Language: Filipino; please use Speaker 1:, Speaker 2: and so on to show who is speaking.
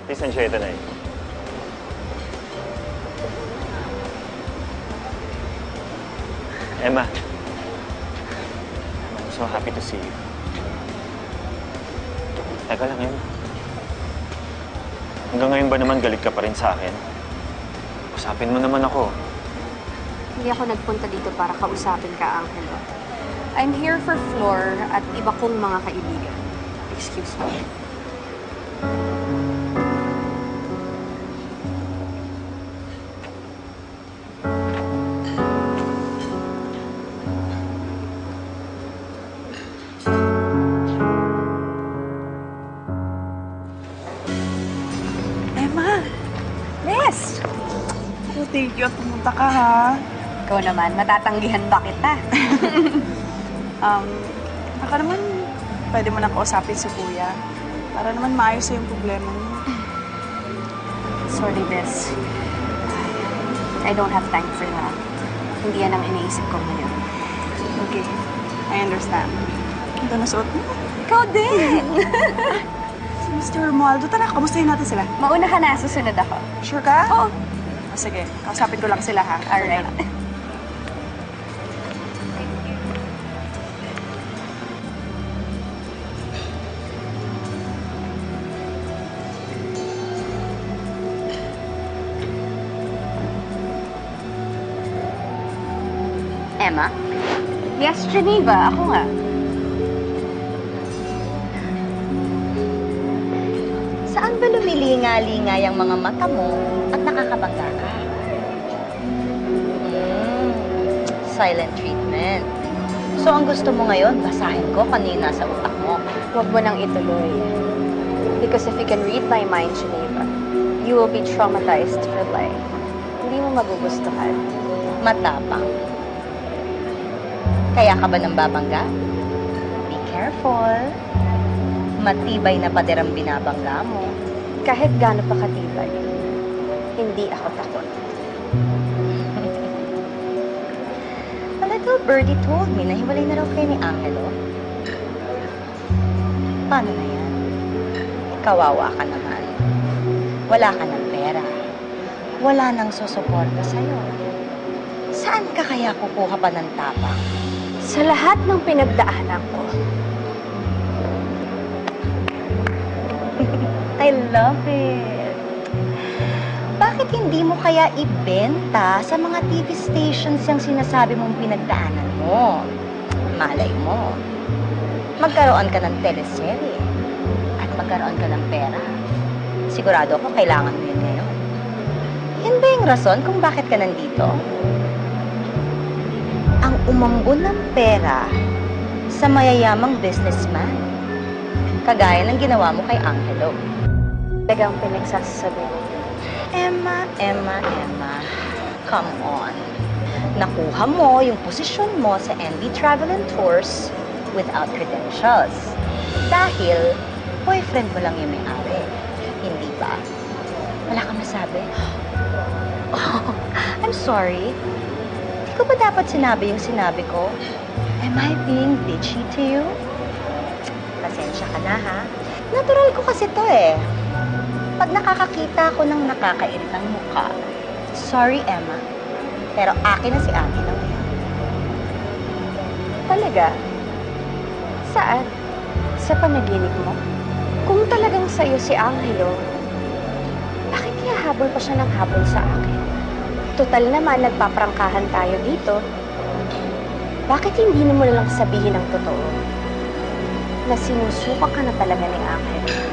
Speaker 1: Licenciate na eh. Emma. I'm so happy to see you. Teka lang, Emma. Hanggang ngayon ba naman galit ka pa rin sa akin? Usapin mo naman ako.
Speaker 2: Hindi ako nagpunta dito para kausapin ka, Angelo. I'm here for Flor at iba kong mga kaibigan. Excuse me.
Speaker 3: Emma! Yes! Oh, thank you at pumunta ka, ha?
Speaker 2: Ikaw naman, matatanggihan ba kita?
Speaker 3: Baka naman pwede mo na kausapin si Kuya para naman maayos yung problema mo.
Speaker 2: Sorry, Bes. I don't have time for that. Hindi yan ang iniisip ko ngayon.
Speaker 3: Okay, I understand. Ito na suot mo.
Speaker 2: Ikaw din!
Speaker 3: Si Mr. Romualdo, tara, kamustahin natin sila.
Speaker 2: Mauna ka na, susunod ako.
Speaker 3: Sure ka?
Speaker 2: Oo.
Speaker 3: Sige, kausapin ko lang sila, ha?
Speaker 2: Alright. Emma? Yes, Geneva. Ako nga.
Speaker 4: Saan ba lumilinga-linga yung mga mata mo at nakakabangga ka? Silent treatment. So, ang gusto mo ngayon, basahin ko kanina sa utak mo.
Speaker 2: Huwag mo nang ituloy. Because if you can read my mind, Geneva, you will be traumatized for life. Hindi mo magugustuhan.
Speaker 4: Matapang. Kaya ka ba nang babangga? Be careful. Matibay na paderang binabangga mo.
Speaker 2: Kahit gaano pa katibay, hindi ako takot.
Speaker 4: A little birdie told me na hiwalay na raw kayo ni Angelo. Paano na yan? Kawawa ka naman. Wala ka ng pera. Wala nang susuporta sa'yo. Saan ka kaya kukuha pa ng tapang?
Speaker 2: Sa lahat ng pinagdaanan ko,
Speaker 4: I love it. Bakit hindi mo kaya ibenta sa mga TV stations yung sinasabi mong pinagdaanan mo? Malay mo, magkaroon ka ng teleserye at magkaroon ka ng pera. Sigurado ako kailangan mo yun ngayon. Yan ba yung rason kung bakit ka nandito? Ang umambon ng pera sa mayayamang businessman. Kagaya ng ginawa mo kay Angelo.
Speaker 2: talagang pinagsasabi mo.
Speaker 4: Emma. Come on. Nakuha mo yung posisyon mo sa NB Travel and Tours without credentials. Dahil boyfriend mo lang yung may-ari. Hindi ba? Wala kang masabi? Oh, I'm sorry. Hindi ko ba dapat sinabi yung sinabi ko? Am I being bitchy to you? Pasensya ka na, ha? Natural ko kasi to eh. Pag nakakakita ako ng nakakairitang mukha, sorry, Emma, pero akin na si Angelo ngayon.
Speaker 2: Talaga? Saan? Sa panaginip mo? Kung talagang sa'yo si Angelo, bakit kaya habol pa siya ng habol sa akin? Total naman, nagpaprangkahan tayo dito. Bakit hindi mo na lang sabihin ang totoo? Na sinusuka ka na talaga ni Angelo?